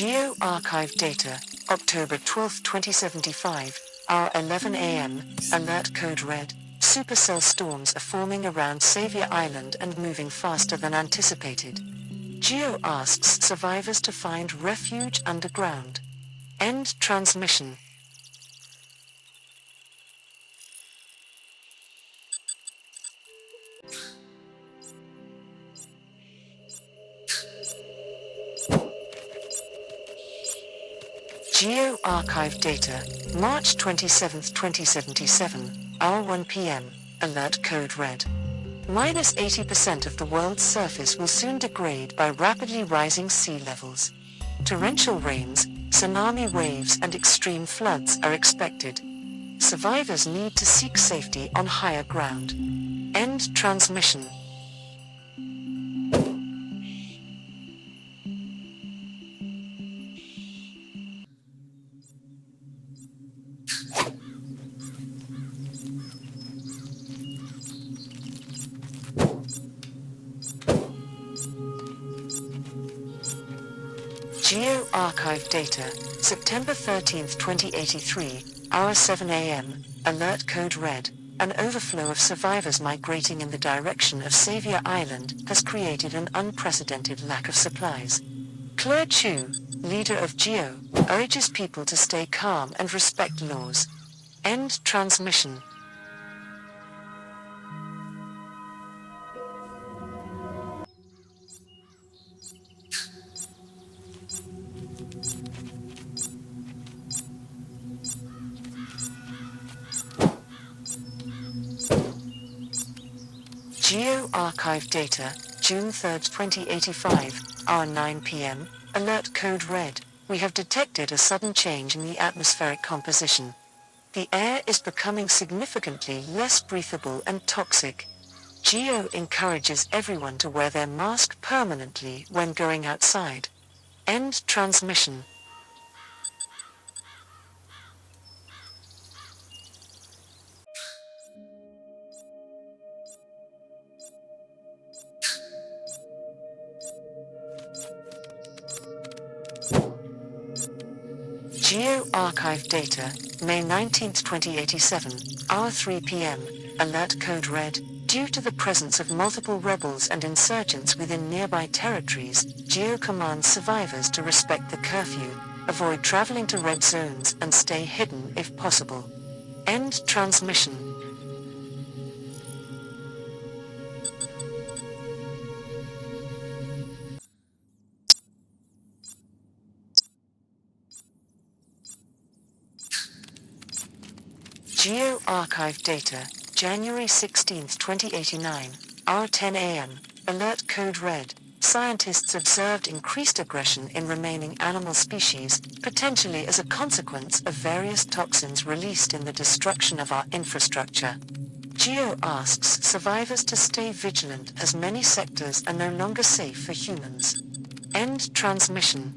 Geo-archive data, October 12, 2075, hour 11 a.m., alert code red. Supercell storms are forming around Savior Island and moving faster than anticipated. Geo asks survivors to find refuge underground. End transmission. Geo-archive data, March 27, 2077, hour 1 p.m., alert code red. Minus 80% of the world's surface will soon degrade by rapidly rising sea levels. Torrential rains, tsunami waves and extreme floods are expected. Survivors need to seek safety on higher ground. End transmission. Geo-archive data, September 13, 2083, hour 7 a.m., alert code red. An overflow of survivors migrating in the direction of Savior Island has created an unprecedented lack of supplies. Claire Chu, leader of Geo, urges people to stay calm and respect laws. End transmission. Geo-archive data, June 3, 2085, hour 9 p.m., alert code red. We have detected a sudden change in the atmospheric composition. The air is becoming significantly less breathable and toxic. Geo encourages everyone to wear their mask permanently when going outside. End transmission. Geo-archive data, May 19, 2087, hour 3 p.m., alert code red. Due to the presence of multiple rebels and insurgents within nearby territories, Geo commands survivors to respect the curfew, avoid traveling to red zones and stay hidden if possible. End transmission. Geo-archive data, January 16, 2089, hour 10 a.m., alert code red. Scientists observed increased aggression in remaining animal species, potentially as a consequence of various toxins released in the destruction of our infrastructure. Geo asks survivors to stay vigilant as many sectors are no longer safe for humans. End transmission.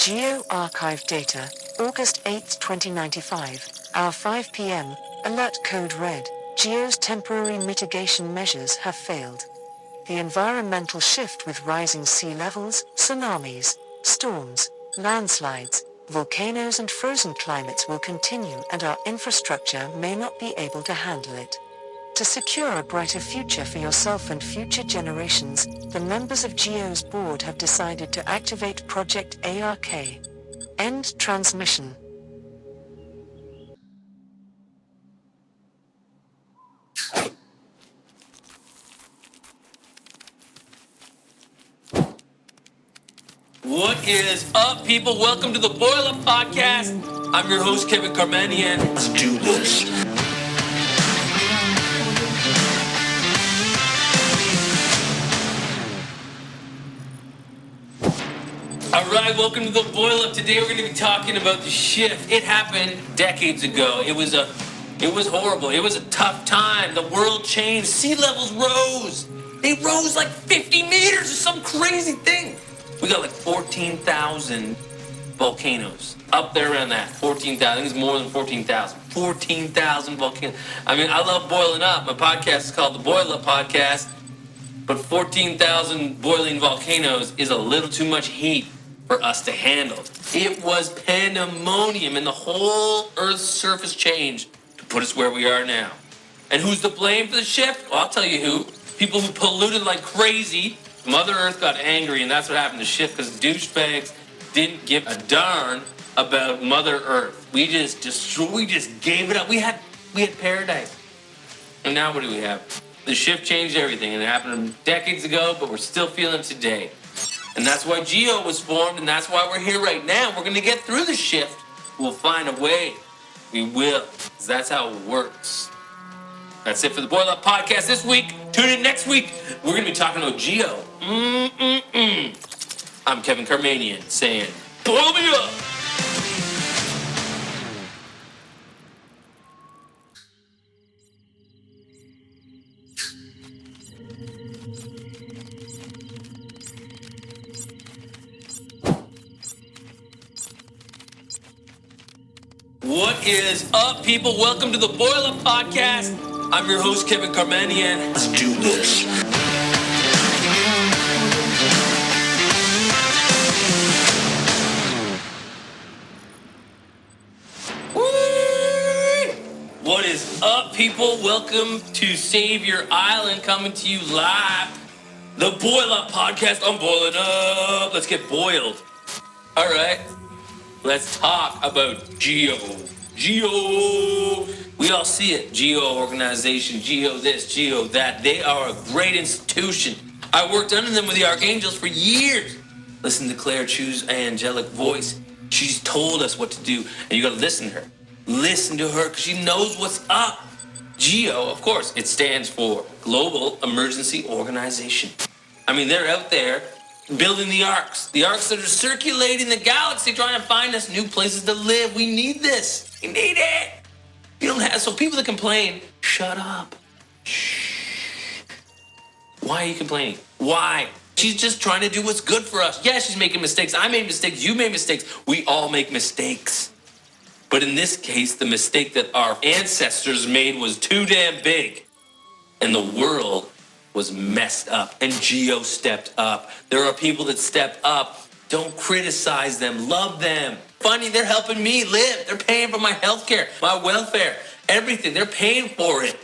Geo-archive data, August 8, 2095, hour 5 p.m., alert code red. Geo's temporary mitigation measures have failed. The environmental shift with rising sea levels, tsunamis, storms, landslides, volcanoes and frozen climates will continue and our infrastructure may not be able to handle it. To secure a brighter future for yourself and future generations, the members of Geo's board have decided to activate Project ARK. End transmission. What is up, people? Welcome to the Boil Up Podcast. I'm your host, Kevin Carmanian. Let's do this. All right, welcome to the Boil Up. Today we're going to be talking about the shift. It happened decades ago. It was horrible. It was a tough time. The world changed. Sea levels rose. They rose like 50 meters or some crazy thing. We got like 14,000 volcanoes up there around that. 14,000. I think it's more than 14,000. 14,000 volcanoes. I mean, I love boiling up. My podcast is called the Boil Up Podcast. But 14,000 boiling volcanoes is a little too much heat for us to handle. It was pandemonium, and the whole Earth's surface changed to put us where we are now. And who's to blame for the shift? Well, I'll tell you who. People who polluted like crazy. Mother Earth got angry, and that's what happened to shift, because douchebags didn't give a darn about Mother Earth. We just gave it up. We had paradise. And now what do we have? The shift changed everything, and it happened decades ago, but we're still feeling it today. And that's why Geo was formed, and that's why we're here right now. We're going to get through the shift. We'll find a way. We will. 'Cause that's how it works. That's it for the Boil Up Podcast this week. Tune in next week. We're going to be talking about Geo. I'm Kevin Carmanian saying, boil me up. What is up, people? Welcome to the Boil Up Podcast. I'm your host, Kevin Carmanian. Let's do this. What is up, people? Welcome to Savior Island, coming to you live. The Boil Up Podcast. I'm boiling up. Let's get boiled. All right. Let's talk about Geo. Geo. We all see it. Geo organization, Geo this, Geo that. They are a great institution. I worked under them with the Archangels for years. Listen to Claire Chu's angelic voice. She's told us what to do, and you got to listen to her. Listen to her, because she knows what's up. Geo, of course, it stands for Global Emergency Organization. I mean, they're out there building the arcs that are circulating the galaxy, trying to find us new places to live. We need this. We need it. You don't have, so people that complain, shut up. Shh. Why are you complaining? Why? She's just trying to do what's good for us. Yeah, she's making mistakes. I made mistakes. You made mistakes. We all make mistakes. But in this case, the mistake that our ancestors made was too damn big. And the world was messed up, and Geo stepped up. There are people that step up. Don't criticize them. Love them. Funny, they're helping me live. They're paying for my health care, my welfare, everything. They're paying for it.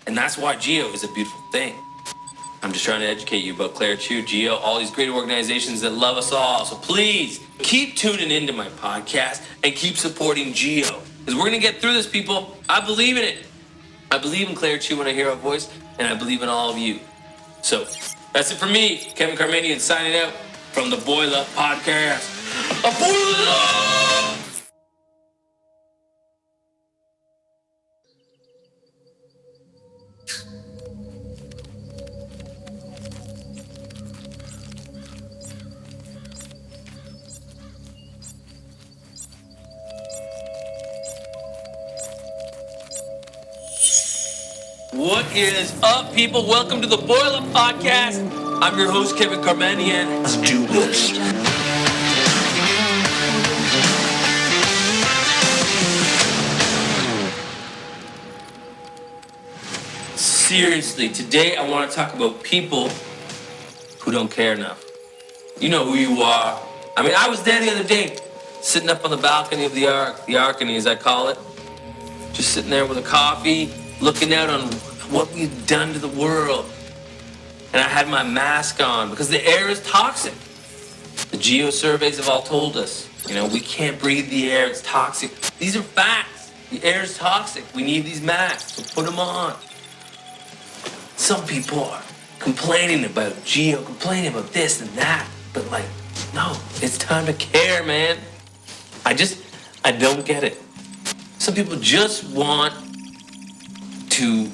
And that's why Geo is a beautiful thing. I'm just trying to educate you about Claire Chu, Geo, all these great organizations that love us all. So please keep tuning into my podcast and keep supporting Geo, because we're going to get through this, people. I believe in it. I believe in Claire Chu when I hear her voice, and I believe in all of you. So that's it for me, Kevin Carmanian, signing out from the Boil Up Podcast. A boil up! What is up, people? Welcome to the Boil Up Podcast. I'm your host, Kevin Carmanian. Let's do this. Seriously, today I want to talk about people who don't care enough. You know who you are. I mean, I was there the other day, sitting up on the balcony of the Arcany, as I call it, just sitting there with a coffee, looking out on what we've done to the world. And I had my mask on because the air is toxic. The geo surveys have all told us, we can't breathe the air, it's toxic. These are facts. The air is toxic. We need these masks, so put them on. Some people are complaining about geo, complaining about this and that, but No, it's time to care, man. I don't get it. Some people just want to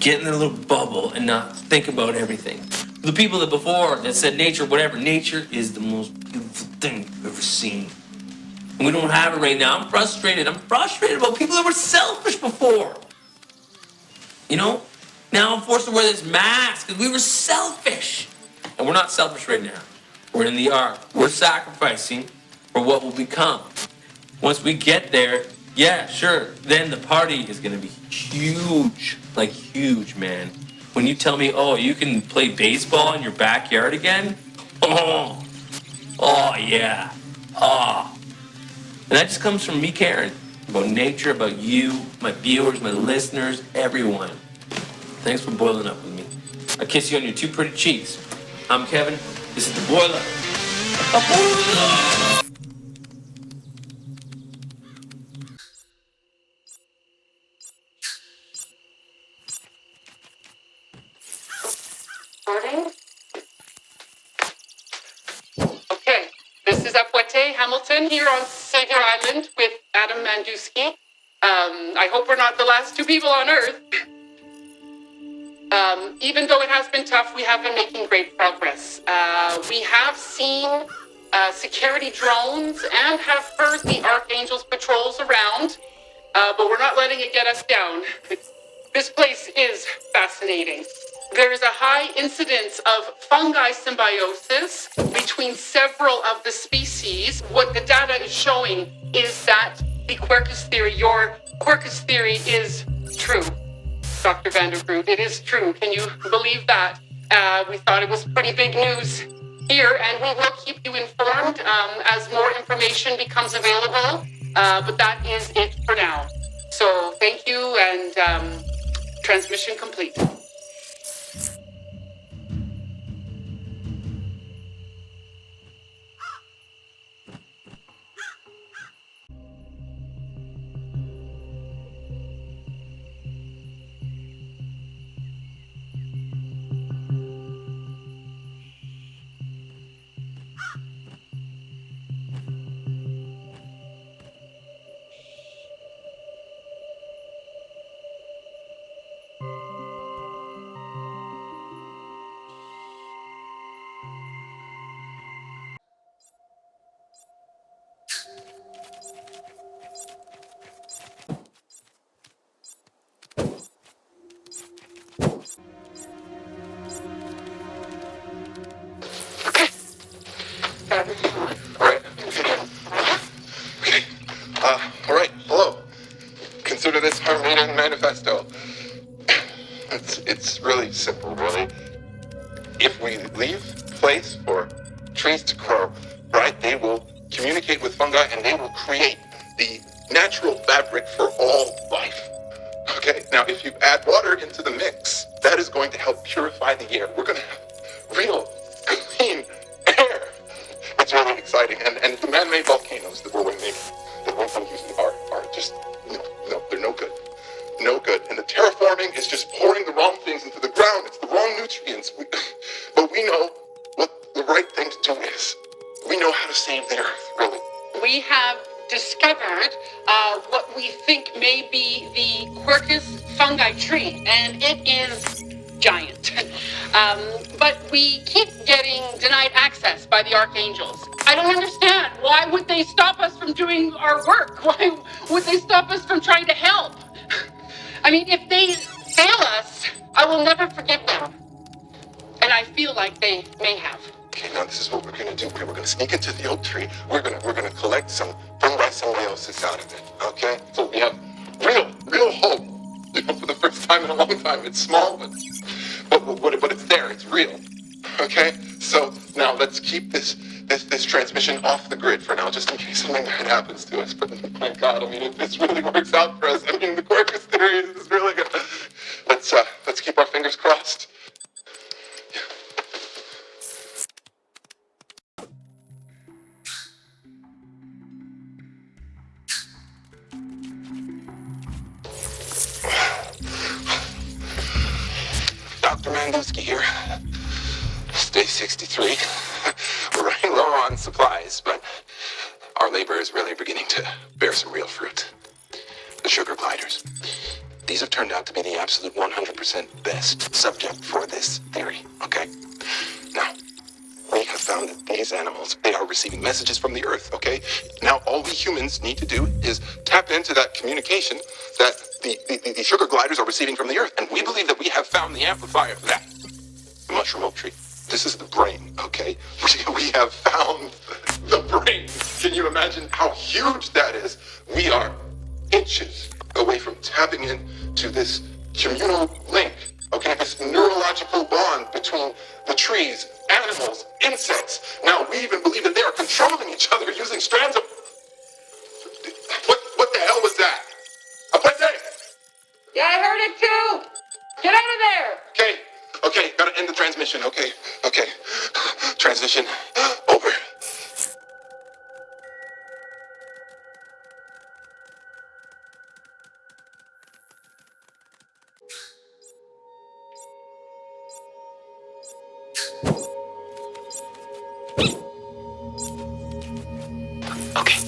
get in their little bubble and not think about everything. The people that before that said nature, whatever, nature is the most beautiful thing you've ever seen. And we don't have it right now. I'm frustrated. I'm frustrated about people that were selfish before. You know? Now I'm forced to wear this mask because we were selfish. And we're not selfish right now. We're in the ark. We're sacrificing for what will become. Once we get there, yeah, sure, then the party is going to be huge. Like huge, man. When you tell me, oh, you can play baseball in your backyard again? Oh yeah. Oh. And that just comes from me caring about nature, about you, my viewers, my listeners, everyone. Thanks for boiling up with me. I kiss you on your two pretty cheeks. I'm Kevin. This is the Boil Up. Recording. Okay, this is Apwete Hamilton here on Savior Island with Adam Mandusky. I hope we're not the last two people on Earth. Even though it has been tough, we have been making great progress. We have seen security drones and have heard the Archangel's patrols around, but we're not letting it get us down. This place is fascinating. There is a high incidence of fungi symbiosis between several of the species. What the data is showing is that the Quercus theory, your Quercus theory, is true. Dr. Vandergroot, it is true. Can you believe that? We thought it was pretty big news here, and we will keep you informed as more information becomes available. But that is it for now. So thank you, and transmission complete. All right. Hello. Consider this our meeting manifesto. It's really simple, really. If we leave place for trees to grow, right, they will communicate with fungi and they will create the natural fabric for all life. Okay, now if you add water into the mix, that is going to help purify the air. We're going to have real, clean air. It's really exciting. And the man-made volcanoes that we're making, that we're using are just, no, they're no good. No good. And the terraforming is just pouring the wrong things into the ground. It's the wrong nutrients. But we know what the right thing to do is. We know how to save the earth, really. We have discovered what we think may be the Quercus fungi tree, and it is giant. But we keep getting denied access by the Archangels. I don't understand. Why would they stop us from doing our work? Why would they stop us from trying to help? I mean, if they fail us, I will never forgive them. And I feel like they may have. Okay, now this is what we're going to do. We're going to sneak into the oak tree. We're going to collect some fungi symbiosis out of it. Okay? So we have real hope. For the first time in a long time. It's small, but it's there. It's real. Okay? So now let's keep this transmission off the grid for now, just in case something bad happens to us. But my God, I mean, if this really works out for us, I mean, the Quercus theory is really good. Let's keep our fingers crossed. Dr. Mandusky here. Day 63. We're running low low on supplies, but our labor is really beginning to bear some real fruit. The sugar gliders. These have turned out to be the absolute 100% best subject for this theory, okay? Now, we have found that these animals, they are receiving messages from the Earth, okay? Now, all we humans need to do is tap into that communication that the sugar gliders are receiving from the Earth, and we believe that we have found the amplifier for that. The mushroom oak tree. This is the brain, okay? We have found the brain. Can you imagine how huge that is? We are inches away from tapping into this communal link, okay? This neurological bond between the trees, animals, insects. Now, we even believe that they are controlling each other using strands of... What the hell was that? Apete! Yeah, I heard it too. Get out of there. Okay, gotta end the transmission, okay. Transmission over.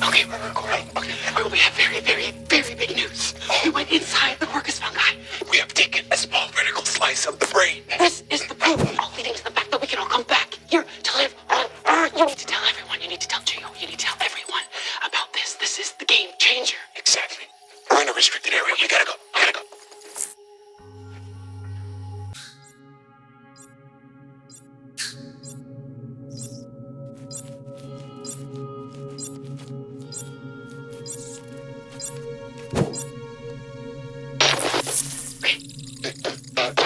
Okay, we're recording. Okay. Oh, we have very, very, very big news. We went inside the Orcus fungi. We have taken a small vertical slice of the brain. This is the proof, all leading to the fact that we can all come back here to live on Earth. You need to tell everyone. You need to tell Gio. You need to tell everyone about this. This is the game changer. Exactly. We're in a restricted area. You gotta go.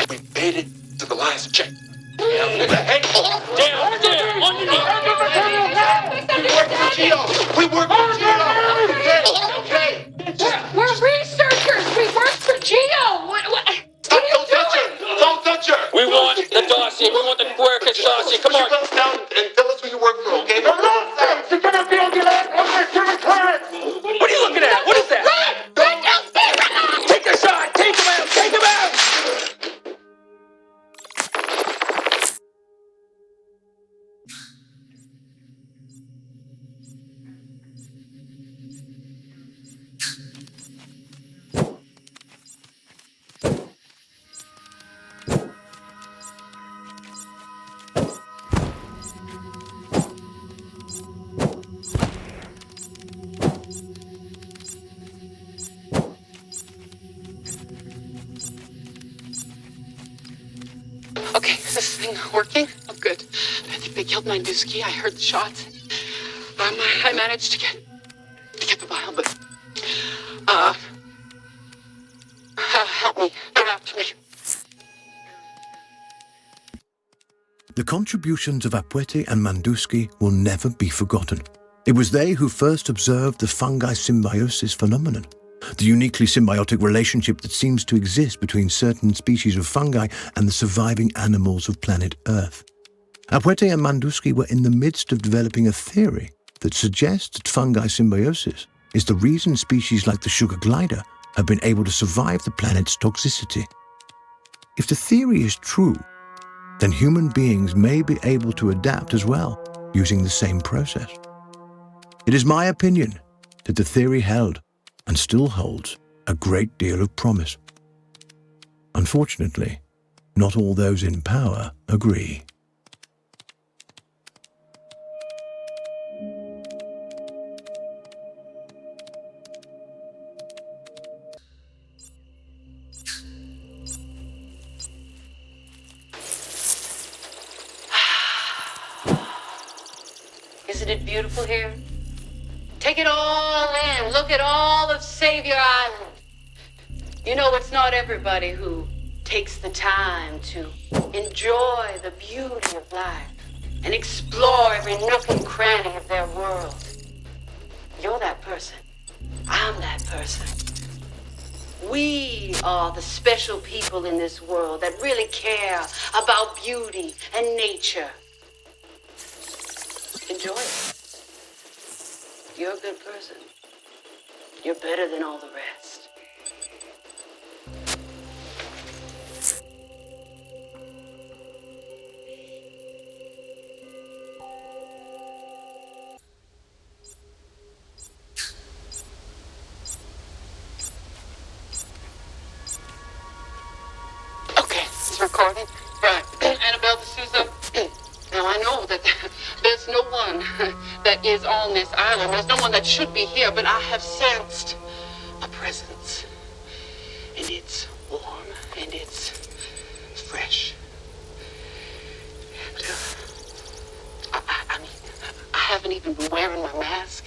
We made it to the last check. Down, underneath. We work for Gio. Okay. We're researchers. We work for Gio. What? Don't touch her. We want the dossier. We want the Quercus dossier. Come on. Put your down and tell us who you work for, okay? What are you looking at? What is that? Take a shot. Take him out. Take him out. Okay, is this thing working? Oh, good. I think they killed Manduski. I heard the shots. I managed to get the vial, but help me. Get out to me. The contributions of Apwete and Manduski will never be forgotten. It was they who first observed the fungi symbiosis phenomenon, the uniquely symbiotic relationship that seems to exist between certain species of fungi and the surviving animals of planet Earth. Apwete and Manduski were in the midst of developing a theory that suggests that fungi symbiosis is the reason species like the sugar glider have been able to survive the planet's toxicity. If the theory is true, then human beings may be able to adapt as well, using the same process. It is my opinion that the theory held and still holds a great deal of promise. Unfortunately, not all those in power agree. Isn't it beautiful here? Take it all in. Look at all of Savior Island. You know, it's not everybody who takes the time to enjoy the beauty of life and explore every nook and cranny of their world. You're that person. I'm that person. We are the special people in this world that really care about beauty and nature. Enjoy it. You're a good person. You're better than all the rest. recording? Right. Annabelle D'Souza. Now, I know that there's no one that is on this island. There's no one that should be here, but I have sensed a presence. And it's warm, and it's fresh. And, I mean, I haven't even been wearing my mask.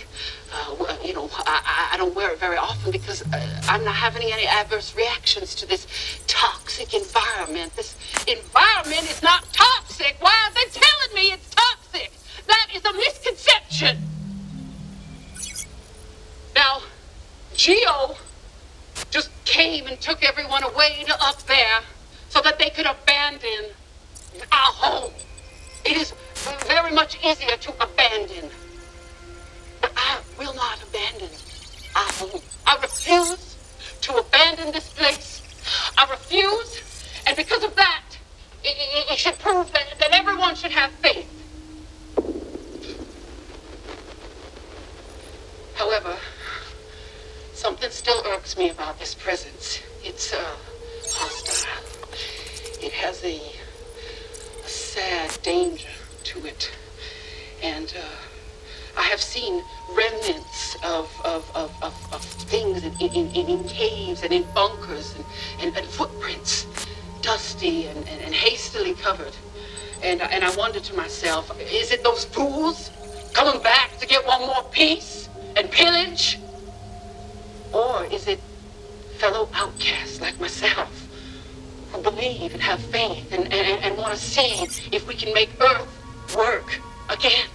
I don't wear it very often because I'm not having any adverse reactions to this toxic environment. This environment is not toxic. Why are they telling me it's toxic? That is a misconception. Now, Geo just came and took everyone away to up there so that they could abandon our home. It is very much easier to abandon. But I will not abandon our home. I refuse to abandon this place. I refuse, and because of that, it should prove that everyone should have faith. However, something still irks me about this presence. It's hostile. It has a sad danger to it. And I have seen remnants of things in caves and in bunkers and footprints, dusty and hastily covered. And I wonder to myself, is it those fools coming back to get one more piece and pillage? Or is it fellow outcasts like myself who believe and have faith and want to see if we can make Earth work again?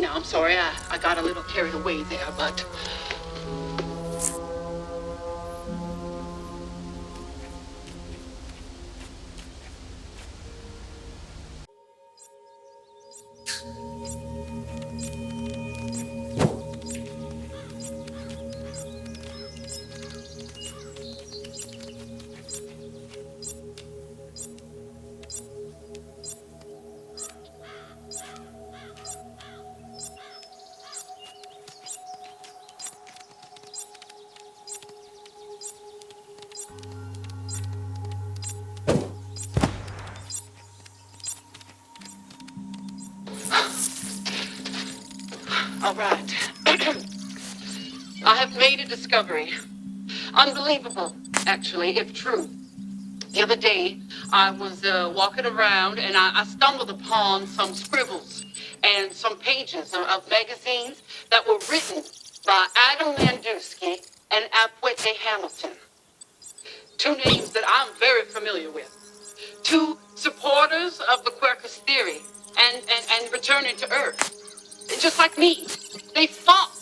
Now, I'm sorry, I got a little carried away there, but... All right. I have made a discovery. Unbelievable, actually, if true. The other day, I was walking around and I stumbled upon some scribbles and some pages of magazines that were written by Adam Mandusky and Apwete Hamilton. Two names that I'm very familiar with. Two supporters of the Quercus theory and returning to Earth. Just like me, they fought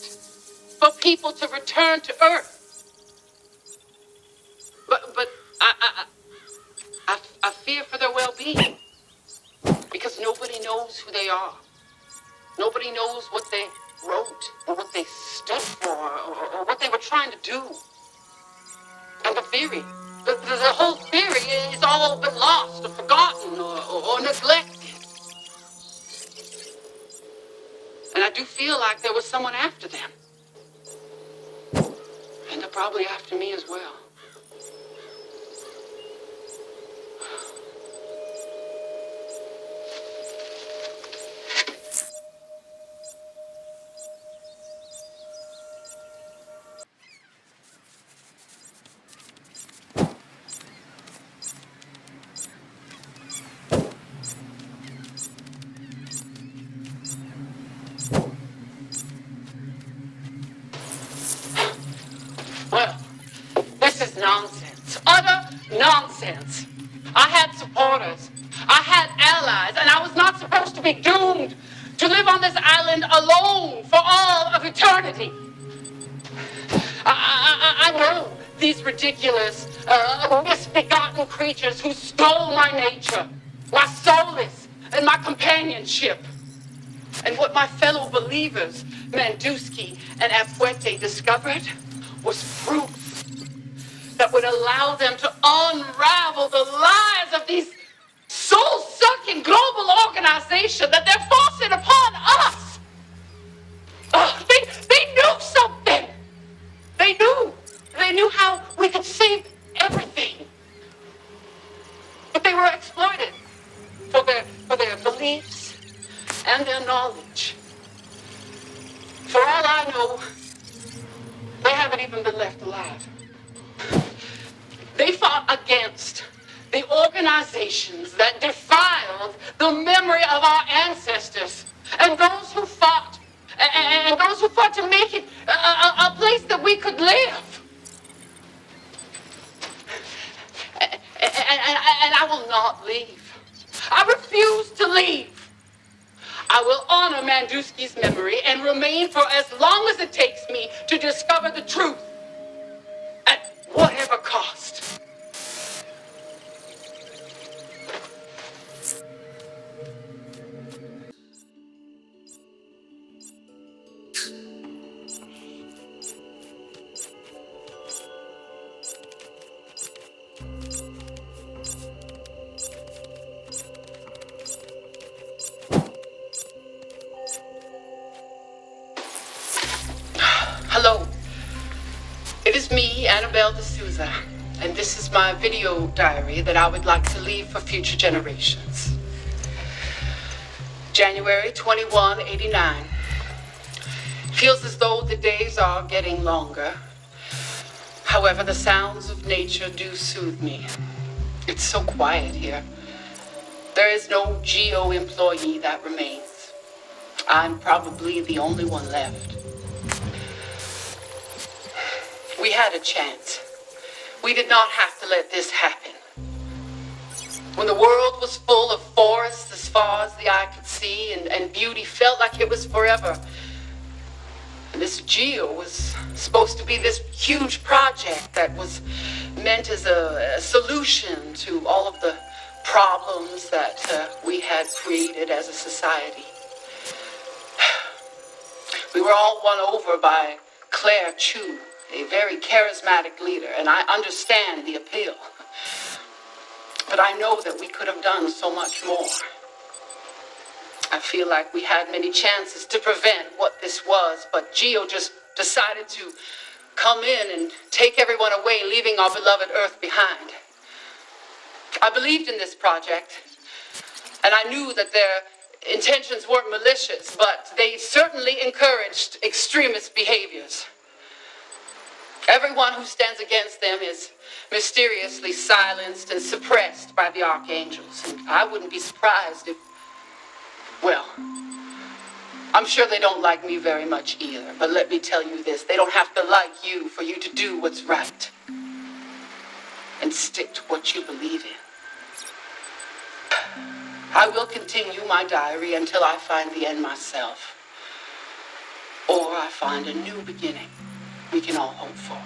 for people to return to Earth. But I fear for their well-being because nobody knows who they are. Nobody knows what they wrote or what they stood for or what they were trying to do. And the theory, the whole theory is all but lost or forgotten or neglected. And I do feel like there was someone after them. And they're probably after me as well. Well, this is nonsense. Utter nonsense. I had supporters. I had allies, and I was not supposed to be doomed to live on this island alone for all of eternity. I know these ridiculous, misbegotten creatures who stole my nature, my solace, and my companionship. And what my fellow believers, Mandusky and Apwete, discovered was proof that would allow them to unravel the lies of these soul-sucking global organizations that they're forcing upon us. They knew something. They knew how we could save But they were exploited for their beliefs and their knowledge. For all I know, they haven't even been left alive. They fought against the organizations that defiled the memory of our ancestors, and those who fought to make it a place that we could live. And I will not leave. I refuse to leave. I will honor Mandusky's memory and remain for as long as it takes me to discover the truth, at whatever cost. Hello, it is me, Annabelle D'Souza, and this is my video diary that I would like to leave for future generations. January 21, 89. Feels as though the days are getting longer. However, the sounds of nature do soothe me. It's so quiet here. There is no GEO employee that remains. I'm probably the only one left. We had a chance. We did not have to let this happen. When the world was full of forests as far as the eye could see, and beauty felt like it was forever. And this GEO was supposed to be this huge project that was meant as a solution to all of the problems that we had created as a society. We were all won over by Claire Chu, a very charismatic leader, and I understand the appeal. But I know that we could have done so much more. I feel like we had many chances to prevent what this was, but GEO just decided to come in and take everyone away, leaving our beloved Earth behind. I believed in this project, and I knew that their intentions weren't malicious, but they certainly encouraged extremist behaviors. Everyone who stands against them is mysteriously silenced and suppressed by the archangels. And I wouldn't be surprised if, well, I'm sure they don't like me very much either. But let me tell you this, they don't have to like you for you to do what's right and stick to what you believe in. I will continue my diary until I find the end myself, or I find a new beginning we can all hope for.